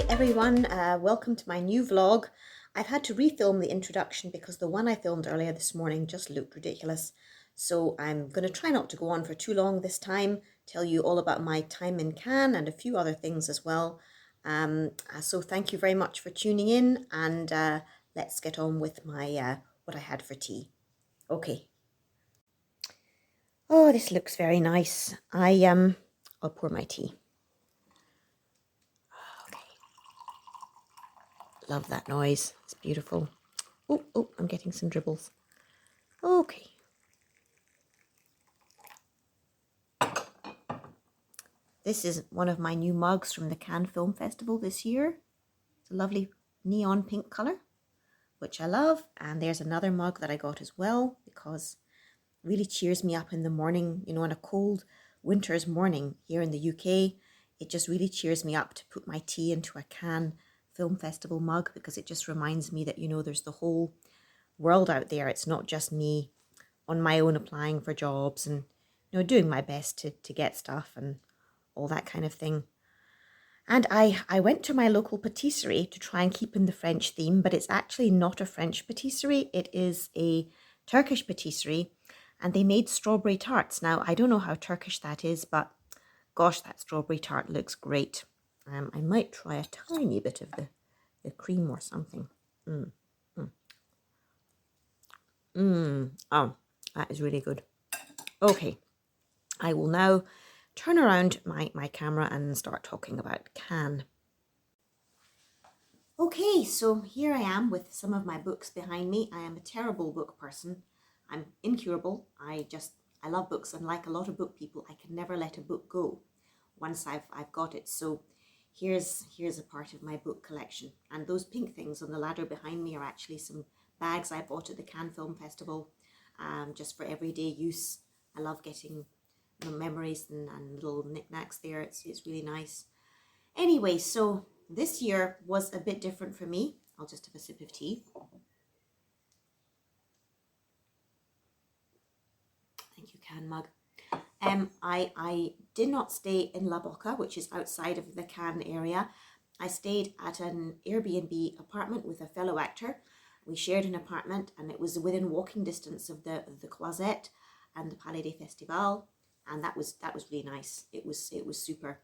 everyone, welcome to my new vlog. I've had to refilm the introduction because the one I filmed earlier this morning just looked ridiculous. So I'm going to try not to go on for too long this time, tell you all about my time in Cannes and a few other things as well. So thank you very much for tuning in, and let's get on with my what I had for tea. Okay. Oh, this looks very nice. I'll pour my tea. Love that noise. It's beautiful. Oh, I'm getting some dribbles. Okay. This is one of my new mugs from the Cannes Film Festival this year. It's a lovely neon pink colour, which I love. And there's another mug that I got as well because it really cheers me up in the morning, you know, on a cold winter's morning here in the UK. It just really cheers me up to put my tea into a Cannes Film Festival mug because it just reminds me that, you know, there's the whole world out there. It's not just me on my own applying for jobs and, you know, doing my best to get stuff and all that kind of thing. And I went to my local patisserie to try and keep in the French theme, but it's actually not a French patisserie. It is a Turkish patisserie, and they made strawberry tarts. Now, I don't know how Turkish that is, but gosh, that strawberry tart looks great. I might try a tiny bit of the cream or something. Oh, that is really good. Okay, I will now turn around my camera and start talking about Cannes. Okay, so here I am with some of my books behind me. I am a terrible book person. I'm incurable. I love books, and like a lot of book people, I can never let a book go once I've got it. So here's a part of my book collection. And those pink things on the ladder behind me are actually some bags I bought at the Cannes Film Festival, just for everyday use. I love getting memories and little knickknacks there. It's really nice. Anyway, so this year was a bit different for me. I'll just have a sip of tea. Thank you, Cannes mug. I did not stay in La Boca, which is outside of the Cannes area. I stayed at an Airbnb apartment with a fellow actor. We shared an apartment, and it was within walking distance of the Croisette and the Palais des Festivals, and that was really nice. It was super.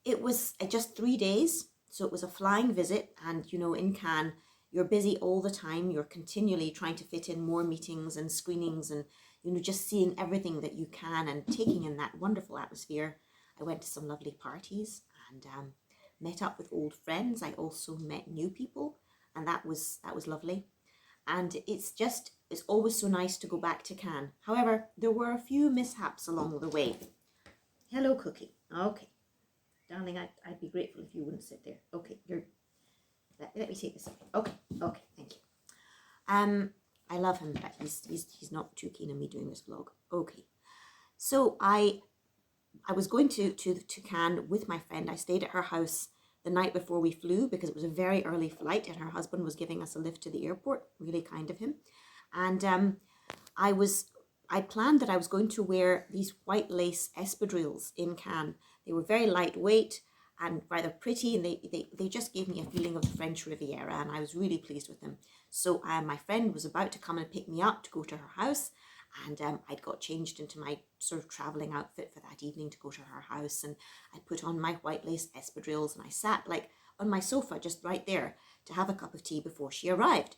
It was just 3 days, so it was a flying visit, and you know, in Cannes, you're busy all the time. You're continually trying to fit in more meetings and screenings and, you know, just seeing everything that you can and taking in that wonderful atmosphere. I went to some lovely parties and met up with old friends. I also met new people, and that was lovely. And it's always so nice to go back to Cannes. However, there were a few mishaps along the way. Hello, Cookie. Okay. Darling, I'd be grateful if you wouldn't sit there. Okay, let me take this. Okay, thank you. I love him, but he's not too keen on me doing this vlog. Okay, so I was going to Cannes with my friend. I stayed at her house the night before we flew because it was a very early flight, and her husband was giving us a lift to the airport. Really kind of him. And I planned that I was going to wear these white lace espadrilles in Cannes. They were very lightweight and rather pretty, and they just gave me a feeling of the French Riviera, and I was really pleased with them. So my friend was about to come and pick me up to go to her house, and I'd got changed into my sort of traveling outfit for that evening to go to her house, and I put on my white lace espadrilles, and I sat like on my sofa just right there to have a cup of tea before she arrived.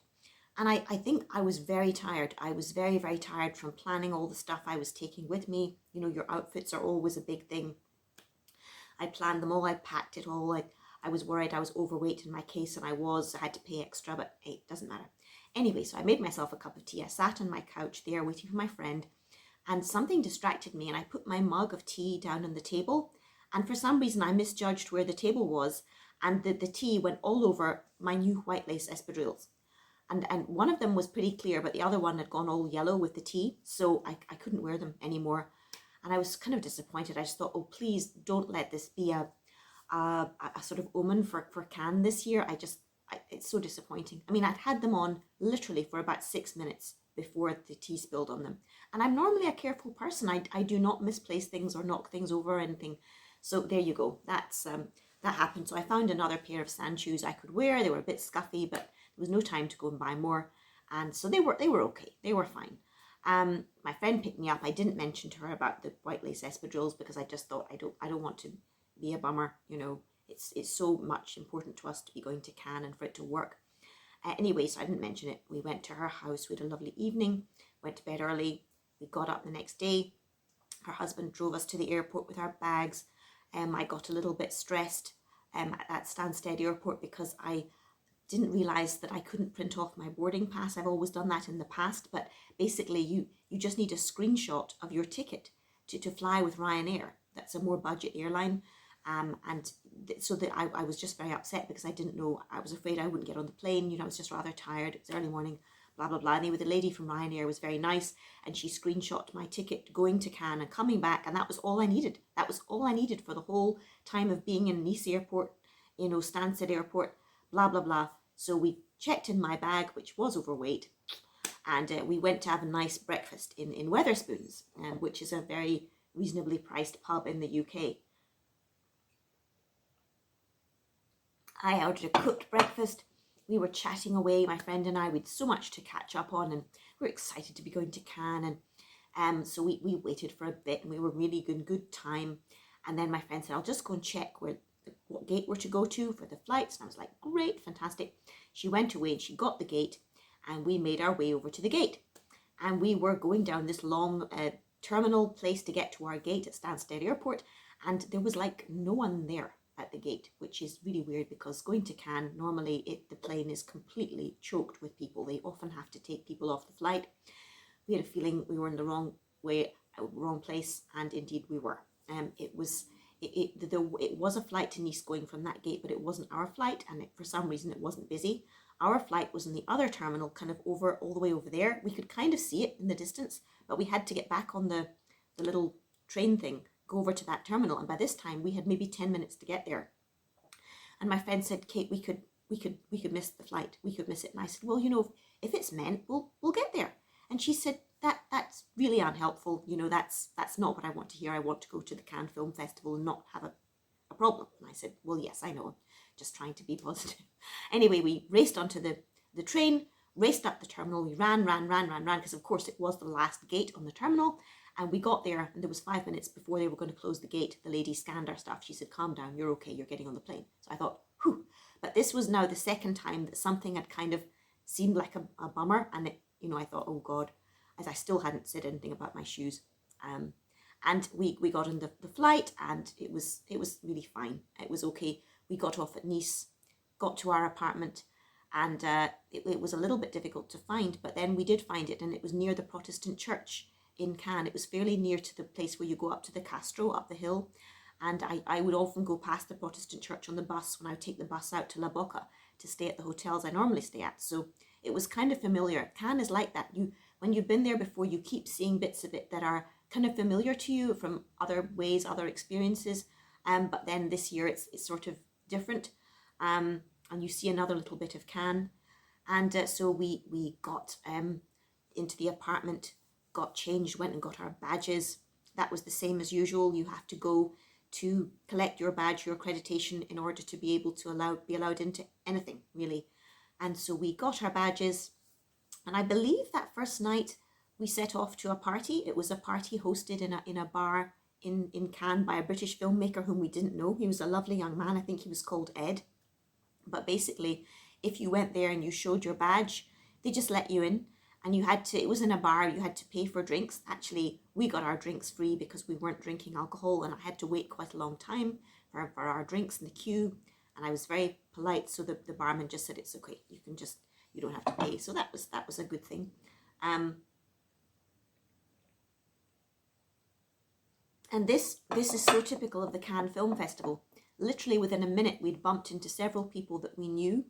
And I think I was very tired. I was very, very tired from planning all the stuff I was taking with me. You know, your outfits are always a big thing. I planned them all. I packed it all. I was worried I was overweight in my case, and I had to pay extra, but hey, it doesn't matter. Anyway, so I made myself a cup of tea. I sat on my couch there waiting for my friend, and something distracted me, and I put my mug of tea down on the table, and for some reason I misjudged where the table was, and the tea went all over my new white lace espadrilles. And one of them was pretty clear, but the other one had gone all yellow with the tea, so I couldn't wear them anymore. And I was kind of disappointed. I just thought, oh, please don't let this be a sort of omen for Cannes this year. It's so disappointing. I mean, I'd had them on literally for about 6 minutes before the tea spilled on them. And I'm normally a careful person. I do not misplace things or knock things over or anything. So there you go. That's that happened. So I found another pair of sand shoes I could wear. They were a bit scuffy, but there was no time to go and buy more. And so they were okay. They were fine. My friend picked me up. I didn't mention to her about the white lace espadrilles because I just thought I don't want to be a bummer. You know, it's so much important to us to be going to Cannes and for it to work. Anyway, so I didn't mention it. We went to her house. We had a lovely evening. Went to bed early. We got up the next day. Her husband drove us to the airport with our bags. I got a little bit stressed at Stansted Airport because I didn't realise that I couldn't print off my boarding pass. I've always done that in the past, but basically you just need a screenshot of your ticket to fly with Ryanair. That's a more budget airline. I was just very upset because I didn't know. I was afraid I wouldn't get on the plane. You know, I was just rather tired. It was early morning, blah, blah, blah. Anyway, the lady from Ryanair was very nice and she screenshot my ticket going to Cannes and coming back. And that was all I needed. That was all I needed for the whole time of being in Nice Airport, you know, Stansted Airport, blah, blah, blah. So we checked in my bag, which was overweight, and we went to have a nice breakfast in Wetherspoons, which is a very reasonably priced pub in the UK. I ordered a cooked breakfast. We were chatting away, my friend and I. We had so much to catch up on, and we were excited to be going to Cannes. And so we waited for a bit, and we were really good time. And then my friend said, "I'll just go and check what gate we're to go to for the flights." And I was like, "Great, fantastic." She went away and she got the gate, and we made our way over to the gate. And we were going down this long terminal place to get to our gate at Stansted Airport, and there was like no one there at the gate, which is really weird because going to Cannes, normally the plane is completely choked with people. They often have to take people off the flight. We had a feeling we were in the wrong place, and indeed we were. It was a flight to Nice going from that gate, but it wasn't our flight, and for some reason it wasn't busy. Our flight was in the other terminal, kind of all the way over there. We could kind of see it in the distance, but we had to get back on the little train thing, go over to that terminal, and by this time we had maybe 10 minutes to get there. And my friend said, "Kate, we could miss the flight. We could miss it." And I said, "Well, you know, if it's meant, we'll get there." And she said, that's really unhelpful. You know, that's not what I want to hear. I want to go to the Cannes Film Festival and not have a problem. And I said, "Well, yes, I know. Just trying to be positive." Anyway, we raced onto the train, raced up the terminal. We ran, because of course it was the last gate on the terminal. And we got there, and there was 5 minutes before they were going to close the gate. The lady scanned our stuff. She said, "Calm down, you're okay, you're getting on the plane." So I thought, whew. But this was now the second time that something had kind of seemed like a bummer. And I thought, oh God, as I still hadn't said anything about my shoes. And we got on the flight, and it was really fine. It was okay. We got off at Nice, got to our apartment, and it was a little bit difficult to find, but then we did find it, and it was near the Protestant church in Cannes. It was fairly near to the place where you go up to the Castro, up the hill, and I would often go past the Protestant church on the bus when I would take the bus out to La Boca to stay at the hotels I normally stay at. So it was kind of familiar. Cannes is like that. When you've been there before, you keep seeing bits of it that are kind of familiar to you from other ways, other experiences. But then this year it's sort of different. And you see another little bit of Cannes. And so we got into the apartment, got changed, went and got our badges. That was the same as usual. You have to go to collect your badge, your accreditation, in order to be able to be allowed into anything, really. And so we got our badges. And I believe that first night we set off to a party. It was a party hosted in a bar in Cannes by a British filmmaker whom we didn't know. He was a lovely young man. I think he was called Ed. But basically, if you went there and you showed your badge, they just let you in. And it was in a bar, you had to pay for drinks. Actually, we got our drinks free because we weren't drinking alcohol, and I had to wait quite a long time for our drinks in the queue. And I was very polite, so the barman just said, "It's okay, you don't have to pay." So that was a good thing. And this is so typical of the Cannes Film Festival. Literally within a minute, we'd bumped into several people that we knew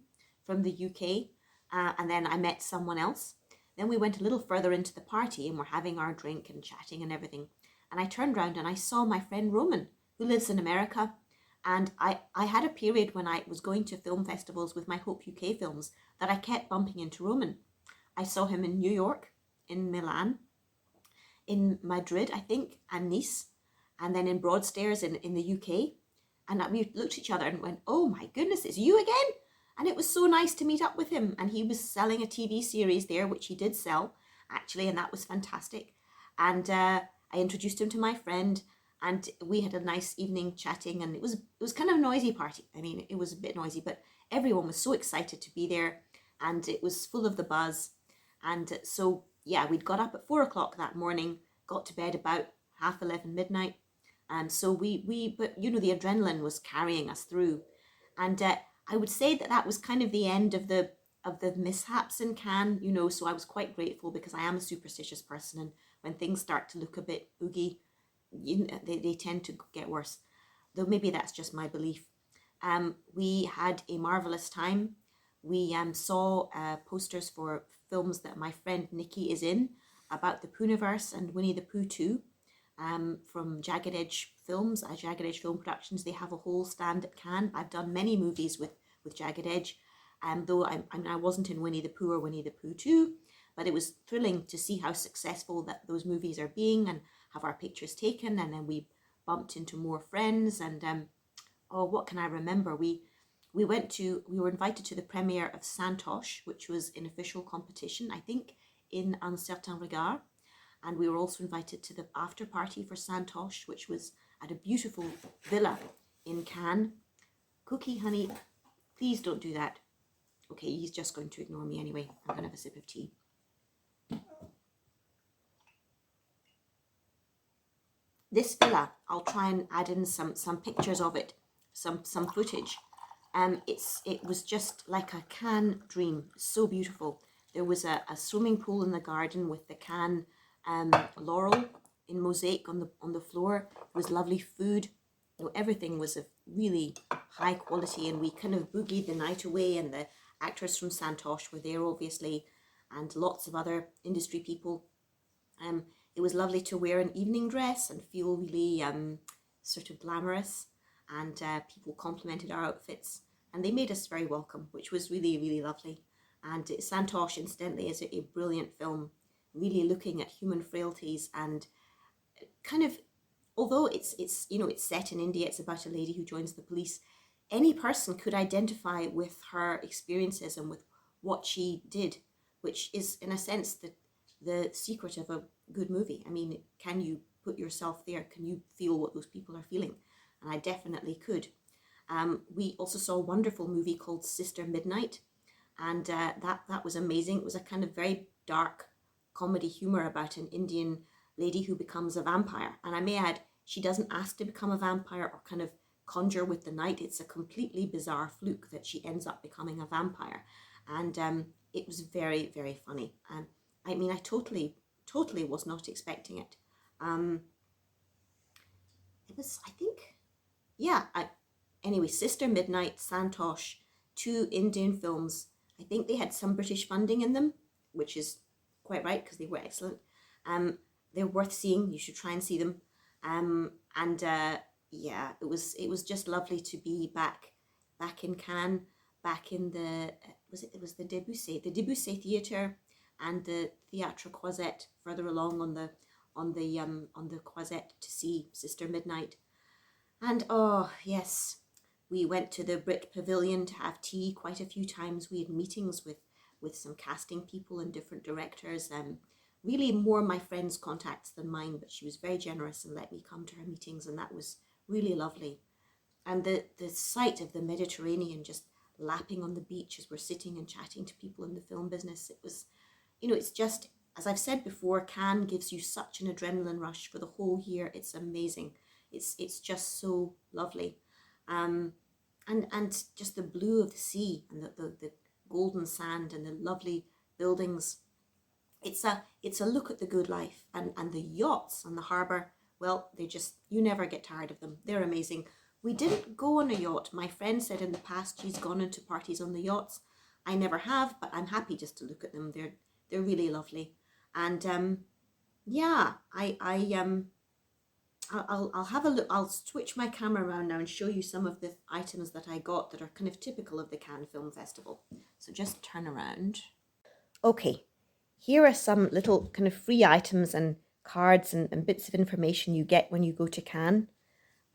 from the UK, and then I met someone else. Then we went a little further into the party and we're having our drink and chatting and everything. And I turned around and I saw my friend Roman, who lives in America. And I had a period when I was going to film festivals with my Hope UK films that I kept bumping into Roman. I saw him in New York, in Milan, in Madrid, I think, and Nice, and then in Broadstairs in the UK. And we looked at each other and went, oh my goodness, it's you again? And it was so nice to meet up with him. And he was selling a TV series there, which he did sell, actually, and that was fantastic. And I introduced him to my friend, and we had a nice evening chatting, and it was kind of a noisy party. I mean, it was a bit noisy, but everyone was so excited to be there, and it was full of the buzz. And so, yeah, we'd got up at 4 o'clock that morning, got to bed about 10:30, midnight. And so but you know, the adrenaline was carrying us through. And I would say that that was kind of the end of the mishaps in Cannes, you know, so I was quite grateful because I am a superstitious person, and when things start to look a bit oogie, they tend to get worse. Though maybe that's just my belief. We had a marvelous time. We saw posters for films that my friend Nikki is in about the Poohniverse and Winnie the Pooh 2 from Jagged Edge Films, Jagged Edge Film Productions. They have a whole stand at Cannes. I've done many movies with Jagged Edge, though I wasn't in Winnie the Pooh or Winnie the Pooh 2, but it was thrilling to see how successful that those movies are being and have our pictures taken. And then we bumped into more friends, and oh, what can I remember? We were invited to the premiere of Santosh, which was an official competition, I think, in Un Certain Regard. And we were also invited to the after party for Santosh, which was at a beautiful villa in Cannes. Cookie, honey, please don't do that. Okay, he's just going to ignore me anyway. I'm going to have a sip of tea. This villa, I'll try and add in some pictures of it, some footage. It was just like a Cannes dream, so beautiful. There was a swimming pool in the garden with the Cannes laurel in mosaic on the floor. There was lovely food. You know, everything was of really high quality, and we kind of boogied the night away, and the actors from Santosh were there, obviously, and lots of other industry people. It was lovely to wear an evening dress and feel really sort of glamorous, and people complimented our outfits, and they made us very welcome, which was really, really lovely. And Santosh, incidentally, is a brilliant film, really looking at human frailties, and kind of, although it's you know, it's set in India, it's about a lady who joins the police, any person could identify with her experiences and with what she did, which is in a sense the secret of a good movie. I mean, can you put yourself there? Can you feel what those people are feeling? And I definitely could. We also saw a wonderful movie called Sister Midnight, and that was amazing. It was a kind of very dark comedy humor about an Indian lady who becomes a vampire. And I may add, she doesn't ask to become a vampire or kind of conjure with the night. It's a completely bizarre fluke that she ends up becoming a vampire. And it was very, very funny. I mean, I totally was not expecting it. It was, I think, yeah. Anyway, Sister Midnight, Santosh, 2 Indian films. I think they had some British funding in them, which is quite right because they were excellent. They're worth seeing. You should try and see them. Yeah, it was just lovely to be back in Cannes, back in the it was the Debussy Theatre and the Théâtre Croisette further along on the Croisette to see Sister Midnight. And oh yes, we went to the Brit Pavilion to have tea quite a few times. We had meetings with some casting people and different directors. Really more my friend's contacts than mine, but she was very generous and let me come to her meetings, and that was really lovely. And the sight of the Mediterranean just lapping on the beach as we're sitting and chatting to people in the film business, it was, you know, it's just, as I've said before, Cannes gives you such an adrenaline rush for the whole year. It's amazing. It's just so lovely. And just the blue of the sea and the golden sand and the lovely buildings. It's a look at the good life, and the yachts on the harbour. Well, you never get tired of them. They're amazing. We didn't go on a yacht. My friend said in the past she's gone into parties on the yachts. I never have, but I'm happy just to look at them. They're really lovely. And yeah, I'll have a look. I'll switch my camera around now and show you some of the items that I got that are kind of typical of the Cannes Film Festival. So just turn around. Okay, here are some little kind of free items and cards and bits of information you get when you go to Cannes.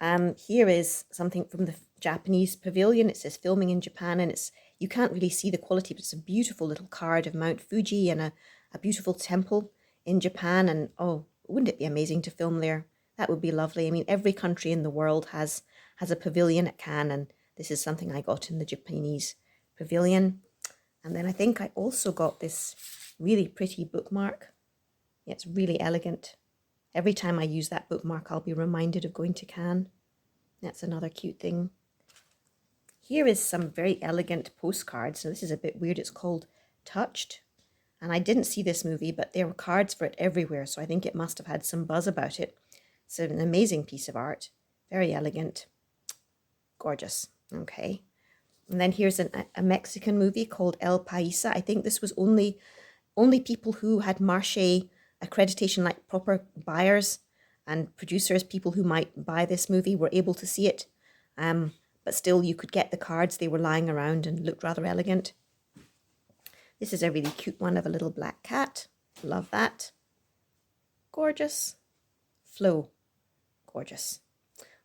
Here is something from the Japanese pavilion. It says filming in Japan, and you can't really see the quality, but it's a beautiful little card of Mount Fuji and a beautiful temple in Japan. And oh, wouldn't it be amazing to film there? That would be lovely. I mean, every country in the world has a pavilion at Cannes, and this is something I got in the Japanese pavilion. And then I think I also got this really pretty bookmark. Yeah, it's really elegant. Every time I use that bookmark, I'll be reminded of going to Cannes. That's another cute thing. Here is some very elegant postcards. So this is a bit weird. It's called Touched. And I didn't see this movie, but there were cards for it everywhere. So I think it must have had some buzz about it. It's an amazing piece of art. Very elegant. Gorgeous. Okay. And then here's a Mexican movie called El Paisa. I think this was only people who had Marché accreditation, like proper buyers and producers, people who might buy this movie, were able to see it. But still, you could get the cards. They were lying around and looked rather elegant. This is a really cute one of a little black cat. Love that. Gorgeous. Flo. Gorgeous.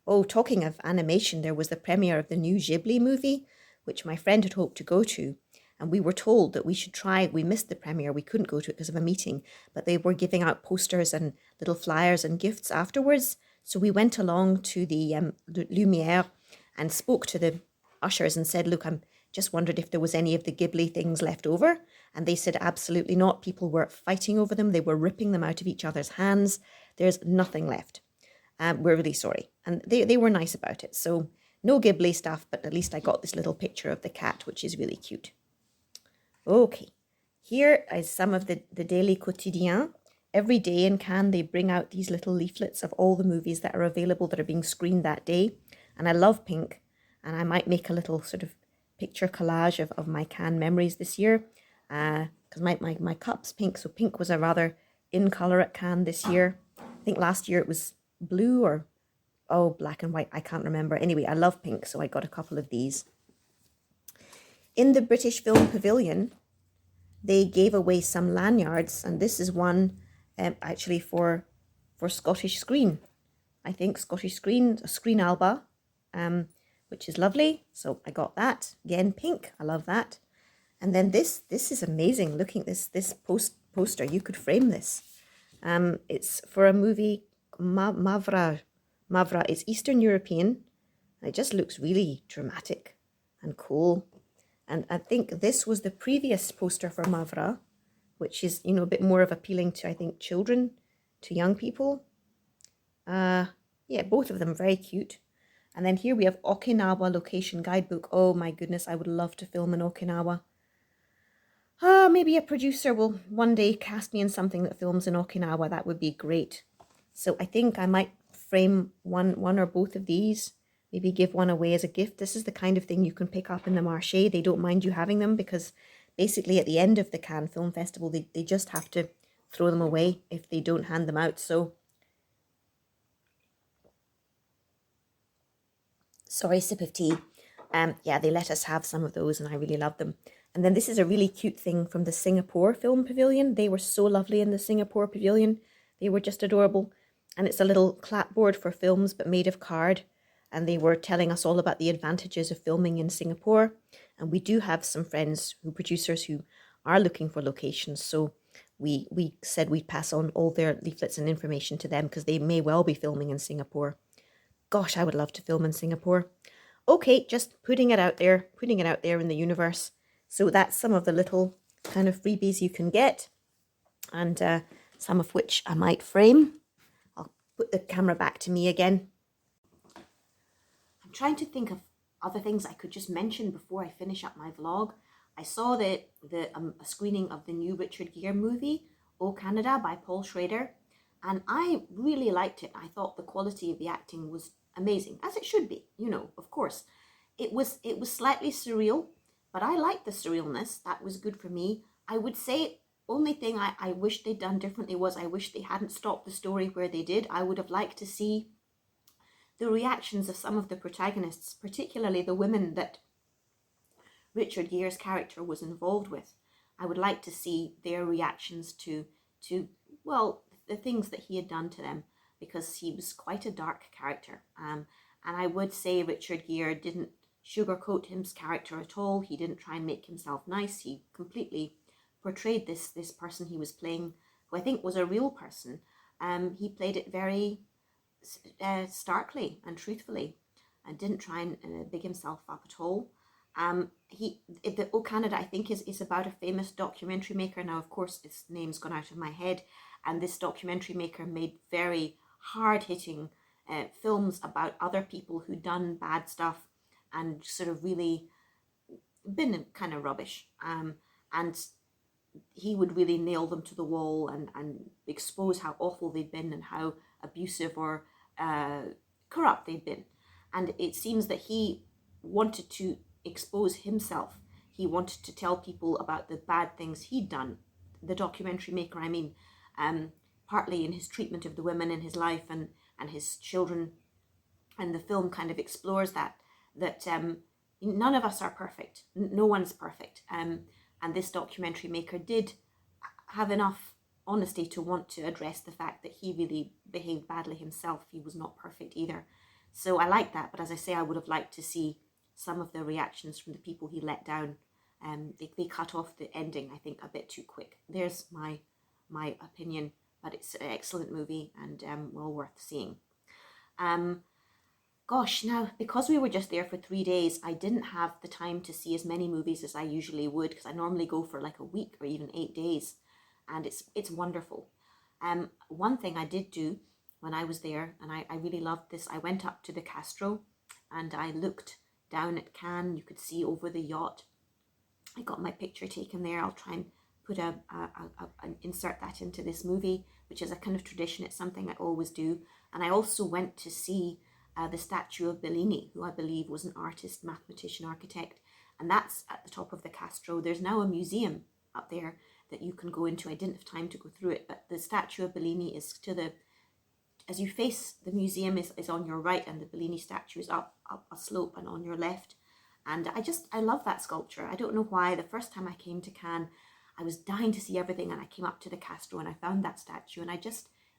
Oh, talking of animation, there was the premiere of the new Ghibli movie, which my friend had hoped to go to. And we were told that we should try. We missed the premiere. We couldn't go to it because of a meeting. But they were giving out posters and little flyers and gifts afterwards. So we went along to the Lumière and spoke to the ushers and said, look, I'm just wondered if there was any of the Ghibli things left over. And they said, absolutely not. People were fighting over them. They were ripping them out of each other's hands. There's nothing left. We're really sorry. And they were nice about it. So no Ghibli stuff, but at least I got this little picture of the cat, which is really cute. Okay, here is some of the Daily Quotidien. Every day in Cannes, they bring out these little leaflets of all the movies that are available that are being screened that day. And I love pink. And I might make a little sort of picture collage of my Cannes memories this year. Because my cup's pink, so pink was a rather in colour at Cannes this year. I think last year it was blue or, oh, black and white. I can't remember. Anyway, I love pink, so I got a couple of these. In the British Film Pavilion, they gave away some lanyards, and this is one actually for Scottish Screen. I think Scottish Screen, Screen Alba, which is lovely. So I got that. Again, pink. I love that. And then this is amazing. Looking at this poster, you could frame this. It's for a movie, Mavra. Mavra is Eastern European. It just looks really dramatic and cool. And I think this was the previous poster for Mavra, which is, a bit more of appealing to, I think, children, to young people. Yeah, both of them very cute. And then here we have Okinawa Location Guidebook. Oh my goodness, I would love to film in Okinawa. Maybe a producer will one day cast me in something that films in Okinawa. That would be great. So I think I might frame one or both of these. Maybe give one away as a gift. This is the kind of thing you can pick up in the Marché. They don't mind you having them because basically at the end of the Cannes Film Festival, they just have to throw them away if they don't hand them out. So, sorry, sip of tea. Yeah, they let us have some of those and I really love them. And then this is a really cute thing from the Singapore Film Pavilion. They were so lovely in the Singapore Pavilion. They were just adorable. And it's a little clapboard for films but made of card. And they were telling us all about the advantages of filming in Singapore. And we do have some friends producers who are looking for locations. So we said we'd pass on all their leaflets and information to them because they may well be filming in Singapore. Gosh, I would love to film in Singapore. Okay, just putting it out there in the universe. So that's some of the little kind of freebies you can get. And some of which I might frame. I'll put the camera back to me again. I'm trying to think of other things I could just mention before I finish up my vlog. I saw a screening of the new Richard Gere movie, O Canada, by Paul Schrader, and I really liked it. I thought the quality of the acting was amazing, as it should be, of course. It was slightly surreal, but I liked the surrealness. That was good for me. I would say only thing I wish they'd done differently was I wish they hadn't stopped the story where they did. I would have liked to see the reactions of some of the protagonists, particularly the women that Richard Gere's character was involved with. I would like to see their reactions to well, the things that he had done to them, because he was quite a dark character. And I would say Richard Gere didn't sugarcoat his character at all. He didn't try and make himself nice. He completely portrayed this person he was playing, who I think was a real person. He played it very starkly and truthfully, and didn't try and big himself up at all. O Canada, I think, is about a famous documentary maker. Now, of course, his name's gone out of my head, and this documentary maker made very hard-hitting films about other people who'd done bad stuff and sort of really been kind of rubbish. And he would really nail them to the wall and expose how awful they'd been and how abusive or corrupt they'd been. And it seems that he wanted to expose himself. He wanted to tell people about the bad things he'd done. The documentary maker, I mean, partly in his treatment of the women in his life and his children. And the film kind of explores that none of us are perfect. No one's perfect. And this documentary maker did have enough honesty to want to address the fact that he really behaved badly himself. He was not perfect either. So I like that. But as I say, I would have liked to see some of the reactions from the people he let down. They cut off the ending, I think, a bit too quick. There's my opinion. But it's an excellent movie and well worth seeing. Gosh, now, because we were just there for 3 days, I didn't have the time to see as many movies as I usually would, because I normally go for like a week or even 8 days, and it's wonderful. One thing I did do when I was there, and I really loved this, I went up to the Castro, and I looked down at Cannes. You could see over the yacht. I got my picture taken there. I'll try and put insert that into this movie, which is a kind of tradition. It's something I always do. And I also went to see the statue of Bellini, who I believe was an artist, mathematician, architect, and that's at the top of the Castro. There's now a museum up there that you can go into. I didn't have time to go through it, but the statue of Bellini is as you face the museum is on your right, and the Bellini statue is up a slope and on your left. And I love that sculpture. I don't know why. The first time I came to Cannes, I was dying to see everything, and I came up to the Castro and I found that statue, and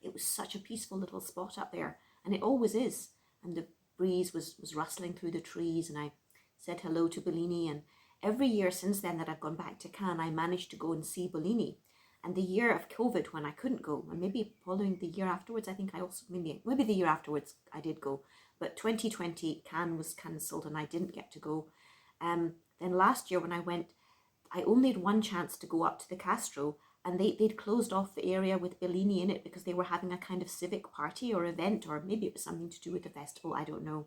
it was such a peaceful little spot up there, and it always is. And the breeze was rustling through the trees, and I said hello to Bellini. And every year since then that I've gone back to Cannes, I managed to go and see Bellini. And the year of COVID, when I couldn't go, and maybe following the year afterwards, I think I also, maybe the year afterwards I did go, but 2020 Cannes was cancelled and I didn't get to go. Then last year when I went, I only had one chance to go up to the Castro, and they'd closed off the area with Bellini in it because they were having a kind of civic party or event, or maybe it was something to do with the festival, I don't know.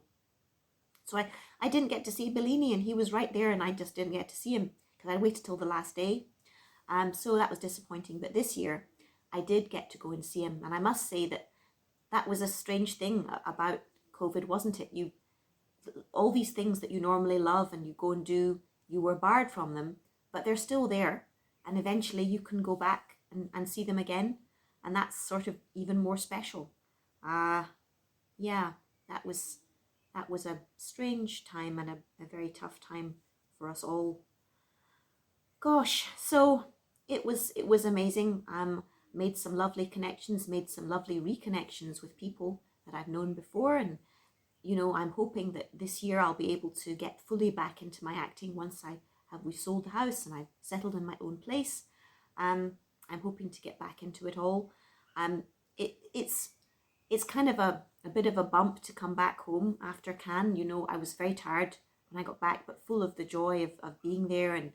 So I didn't get to see Bellini, and he was right there, and I just didn't get to see him because I waited till the last day. So that was disappointing. But this year I did get to go and see him, and I must say that was a strange thing about COVID, wasn't it? All these things that you normally love and you go and do, you were barred from them, but they're still there. And eventually you can go back and see them again. And that's sort of even more special. Yeah, that was a strange time and a very tough time for us all. Gosh, so it was amazing. Made some lovely connections, made some lovely reconnections with people that I've known before. And, I'm hoping that this year I'll be able to get fully back into my acting once we sold the house and I've settled in my own place. I'm hoping to get back into it all. It's kind of a bit of a bump to come back home after Cannes. I was very tired when I got back, but full of the joy of being there, and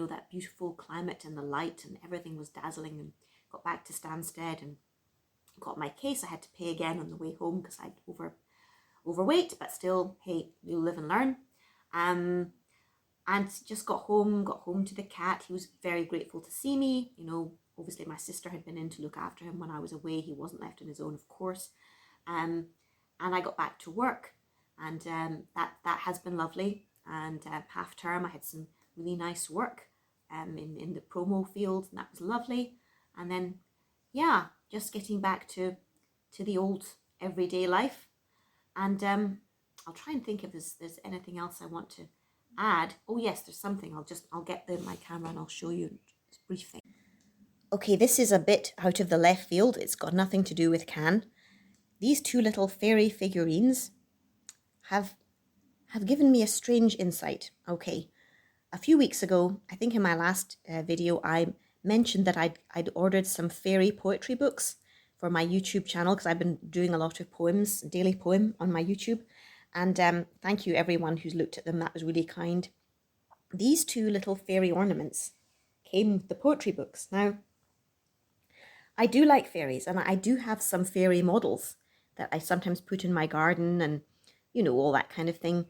that beautiful climate and the light and everything was dazzling. And got back to Stansted and got my case. I had to pay again on the way home because I'd overweight, but still, hey, you live and learn. And just got home to the cat. He was very grateful to see me. Obviously my sister had been in to look after him when I was away. He wasn't left on his own, of course. And I got back to work, and that has been lovely. And half term, I had some really nice work in the promo field, and that was lovely. And then, yeah, just getting back to the old everyday life. And I'll try and think if there's anything else I want to add. Oh yes, there's something. I'll get my camera and I'll show you this brief thing. Okay, this is a bit out of the left field. It's got nothing to do with Cannes. These two little fairy figurines have given me a strange insight. Okay, a few weeks ago, I think in my last video, I mentioned that I'd ordered some fairy poetry books for my YouTube channel because I've been doing a lot of poems, daily poem on my YouTube. And thank you everyone who's looked at them. That was really kind. These two little fairy ornaments came with the poetry books. Now, I do like fairies, and I do have some fairy models that I sometimes put in my garden and, you know, all that kind of thing.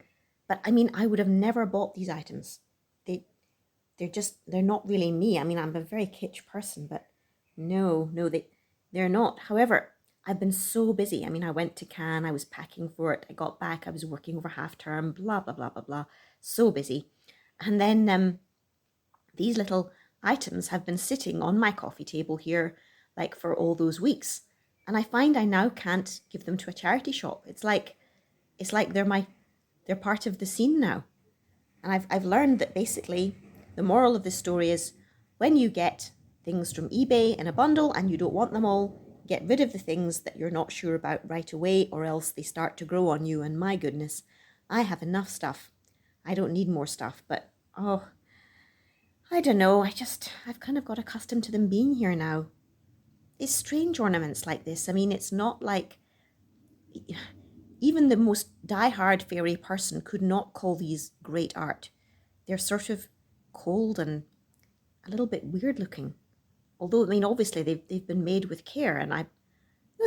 But I mean, I would have never bought these items. They're not really me. I mean, I'm a very kitsch person, but no, they're not. However, I've been so busy. I mean, I went to Cannes, I was packing for it. I got back, I was working over half term, blah, blah, blah, blah, blah. So busy. And then these little items have been sitting on my coffee table here like for all those weeks. And I find I now can't give them to a charity shop. It's like they're part of the scene now. And I've learned that basically the moral of this story is when you get things from eBay in a bundle and you don't want them all, get rid of the things that you're not sure about right away, or else they start to grow on you. And my goodness, I have enough stuff. I don't need more stuff, but oh, I don't know. I've kind of got accustomed to them being here now. It's strange ornaments like this. I mean, it's not like even the most die-hard fairy person could not call these great art. They're sort of cold and a little bit weird looking. Although, I mean, obviously they've been made with care, and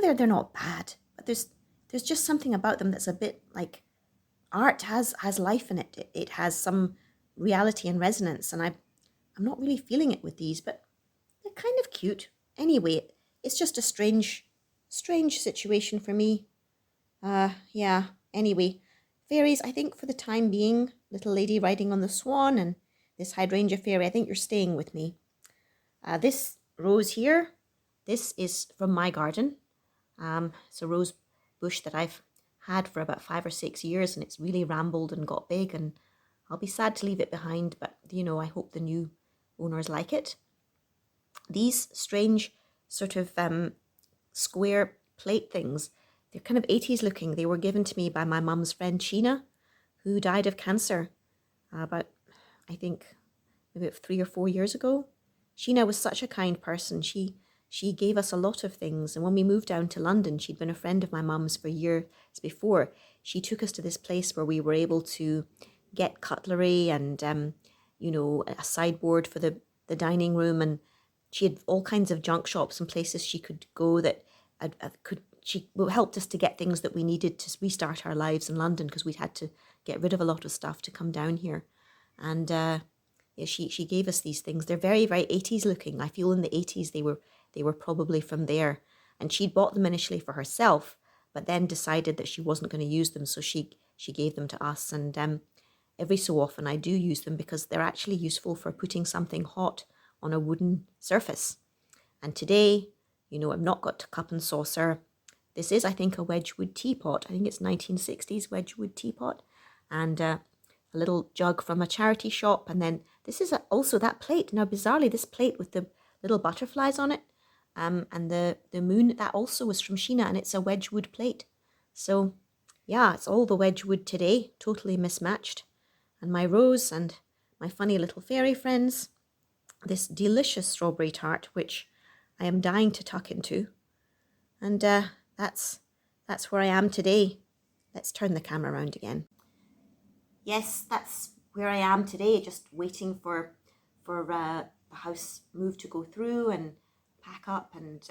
they're not bad, but there's just something about them that's a bit like art has life in it. It has some reality and resonance, and I'm not really feeling it with these, but they're kind of cute. Anyway, it's just a strange situation for me. Yeah, anyway, fairies, I think for the time being, little lady riding on the swan and this hydrangea fairy, I think you're staying with me. This rose here, this is from my garden. It's a rose bush that I've had for about 5 or 6 years, and it's really rambled and got big, and I'll be sad to leave it behind, but you know, I hope the new owners like it. These strange sort of square plate things, they're kind of 80s looking. They were given to me by my mum's friend Sheena, who died of cancer about, I think, maybe 3 or 4 years ago. Sheena was such a kind person. She gave us a lot of things. And when we moved down to London, she'd been a friend of my mum's for years before. She took us to this place where we were able to get cutlery and, you know, a sideboard for the dining room. And she had all kinds of junk shops and places she could go that she helped us to get things that we needed to restart our lives in London, because we'd had to get rid of a lot of stuff to come down here. And yeah, she gave us these things. They're very, very 80s looking. I feel in the 80s they were probably from there. And she'd bought them initially for herself, but then decided that she wasn't going to use them, so she gave them to us. And every so often I do use them because they're actually useful for putting something hot on a wooden surface. And today, you know, I've not got a cup and saucer. This is, I think, a Wedgwood teapot. I think it's 1960s Wedgwood teapot. And a little jug from a charity shop. And then this is also that plate. Now, bizarrely, this plate with the little butterflies on it and the moon, that also was from Sheena, and it's a Wedgwood plate. So, yeah, it's all the Wedgwood today, totally mismatched. And my rose and my funny little fairy friends. This delicious strawberry tart, which I am dying to tuck into. And that's where I am today. Let's turn the camera around again. Yes, that's where I am today, just waiting for the house move to go through and pack up and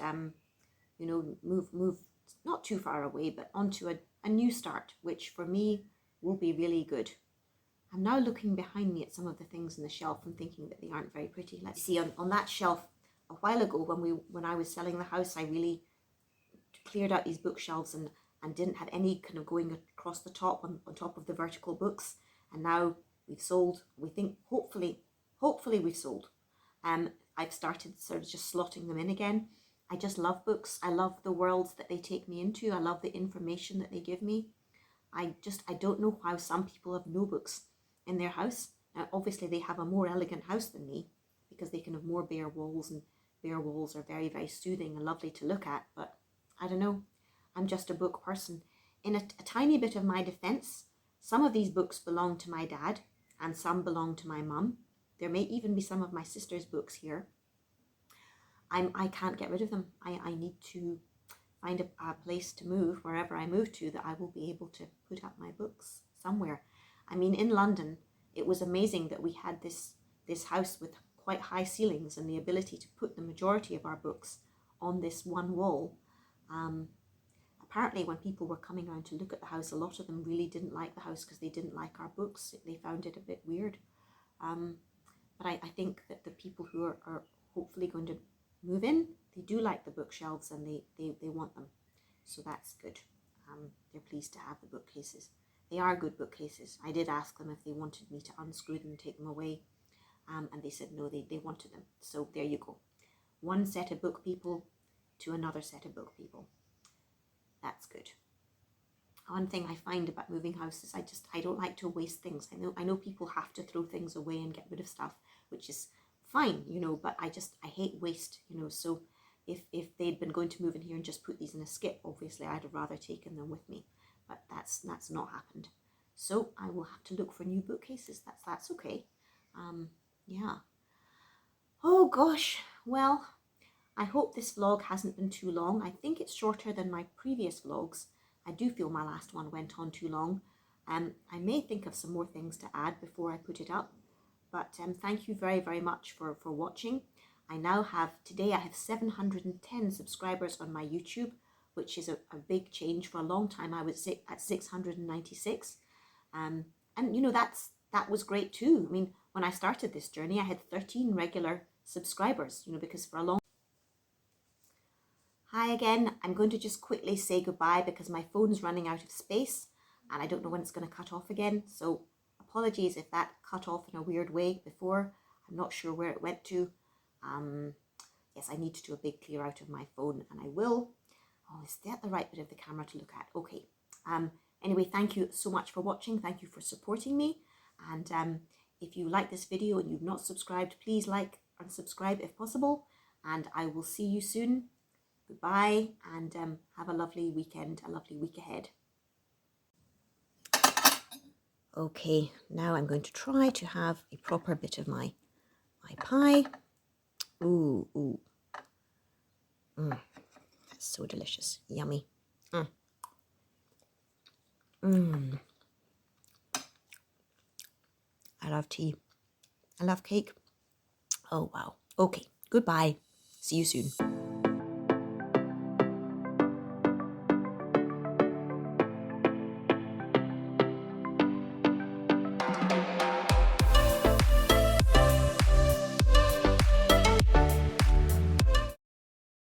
you know, move not too far away, but onto a new start, which for me will be really good. I'm now looking behind me at some of the things on the shelf and thinking that they aren't very pretty. Let's see, on that shelf a while ago when I was selling the house, I really cleared out these bookshelves and didn't have any kind of going across the top on top of the vertical books. And now we've sold, we think hopefully we've sold. I've started sort of just slotting them in again. I just love books. I love the worlds that they take me into. I love the information that they give me. I don't know how some people have no books in their house. Now, obviously they have a more elegant house than me because they can have more bare walls, and bare walls are very, very soothing and lovely to look at. But I don't know, I'm just a book person. In a tiny bit of my defense, Some of these books belong to my dad and some belong to my mum. There may even be some of my sister's books here. I can't get rid of them. I need to find a place to move, wherever I move to, that I will be able to put up my books somewhere. I mean, in London, it was amazing that we had this house with quite high ceilings and the ability to put the majority of our books on this one wall. Apparently when people were coming around to look at the house, a lot of them really didn't like the house because they didn't like our books. They found it a bit weird. But I think that the people who are hopefully going to move in, they do like the bookshelves and they want them. So that's good. They're pleased to have the bookcases. They are good bookcases. I did ask them if they wanted me to unscrew them and take them away. And they said no, they wanted them. So there you go. One set of book people to another set of book people. That's good. One thing I find about moving houses, I don't like to waste things. I know people have to throw things away and get rid of stuff, which is fine, you know, but I hate waste, you know. So if they'd been going to move in here and just put these in a skip, obviously I'd have rather taken them with me, but that's not happened. So I will have to look for new bookcases. That's okay. Yeah. Oh gosh. Well, I hope this vlog hasn't been too long. I think it's shorter than my previous vlogs. I do feel my last one went on too long. I may think of some more things to add before I put it up. But thank you very, very much for watching. Today I have 710 subscribers on my YouTube, which is a big change. For a long time I was at 696. And you know, that was great too. I mean, when I started this journey, I had 13 regular subscribers, you know, because for a long... Hi again. I'm going to just quickly say goodbye because my phone's running out of space and I don't know when it's going to cut off again. So apologies if that cut off in a weird way before. I'm not sure where it went to. Yes, I need to do a big clear out of my phone and I will. Oh, is that the right bit of the camera to look at? Okay. Anyway, thank you so much for watching. Thank you for supporting me. And if you like this video and you've not subscribed, please like and subscribe if possible. And I will see you soon. Goodbye and have a lovely weekend, a lovely week ahead. Okay, now I'm going to try to have a proper bit of my pie. Ooh, ooh. That's so delicious. Yummy. I love tea. I love cake. Oh, wow. Okay, goodbye. See you soon.